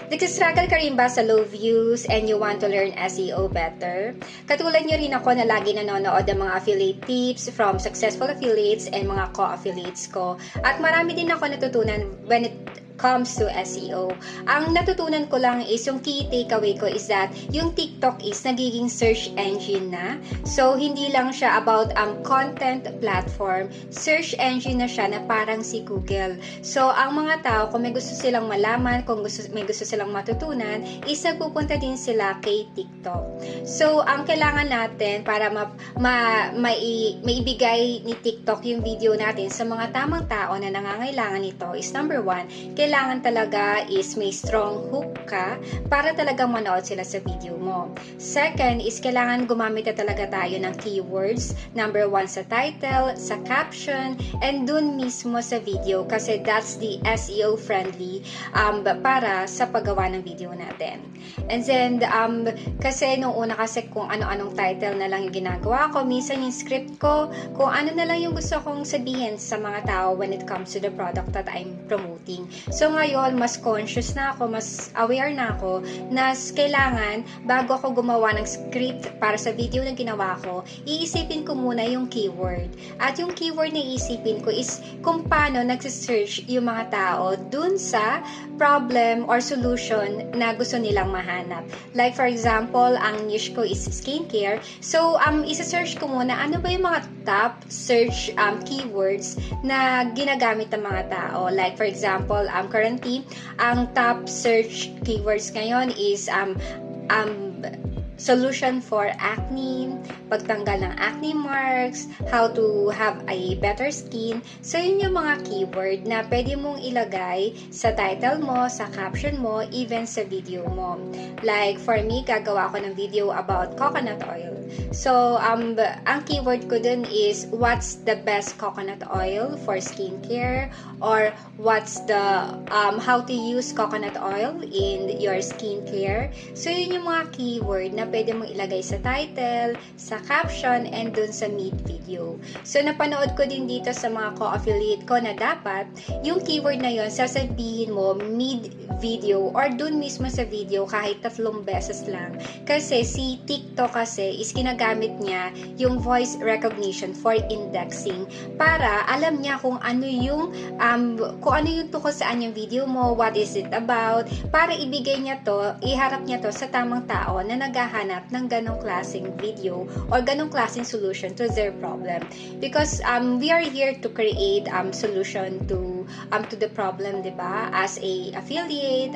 Nagsistruggle ka rin ba sa low views and you want to learn SEO better? Katulad nyo rin ako na lagi nanonood ng mga affiliate tips from successful affiliates and mga co-affiliates ko. At marami din ako natutunan when it comes to SEO. Ang natutunan ko lang is yung key takeaway ko is that yung TikTok is nagiging search engine na. So, hindi lang siya about content platform. Search engine na siya na parang si Google. So, ang mga tao, kung may gusto silang malaman, kung may gusto silang matutunan, is nagpupunta din sila kay TikTok. So, ang kailangan natin para maibigay ni TikTok yung video natin sa mga tamang tao na nangangailangan nito is number 1, kailangan talaga is may strong hook ka para talagang manood sila sa video mo. Second is kailangan gumamit na talaga tayo ng keywords. Number 1 sa title, sa caption, and dun mismo sa video kasi that's the SEO friendly para sa paggawa ng video natin. And then, kasi nung una kasi kung ano-anong title na lang yung ginagawa ko, minsan yung script ko, kung ano na lang yung gusto kong sabihin sa mga tao when it comes to the product that I'm promoting. So ngayon, mas conscious na ako, mas aware na ako na kailangan, bago ako gumawa ng script para sa video na ginawa ko, iisipin ko muna yung keyword. At yung keyword na iisipin ko is kung paano nagsisearch yung mga tao dun sa problem or solution na gusto nilang mahanap. Like for example, ang niche ko is skincare. So, isa-search ko muna ano ba yung mga top search keywords na ginagamit ng mga tao. Like for example, currently, ang top search keywords ngayon is solution for acne, pagtanggal ng acne marks, how to have a better skin. So, yun yung mga keyword na pwede mong ilagay sa title mo, sa caption mo, even sa video mo. Like, for me, gagawa ko ng video about coconut oil. So, ang keyword ko dun is, what's the best coconut oil for skincare? Or, what's the, how to use coconut oil in your skincare? So, yun yung mga keyword na pwede mong ilagay sa title, sa caption, and dun sa mid-video. So, napanood ko din dito sa mga co-affiliate ko na dapat yung keyword na yon sasabihin mo mid-video or dun mismo sa video kahit 3 beses lang. Kasi si TikTok kasi is ginagamit niya yung voice recognition for indexing para alam niya kung ano yung tungkol saan yung video mo, what is it about, para ibigay niya to, iharap niya to sa tamang tao na naghahanap ng ganong klaseng video or ganong klaseng solution to their problem. Because we are here to create solution to the problem, 'di ba? As a affiliate,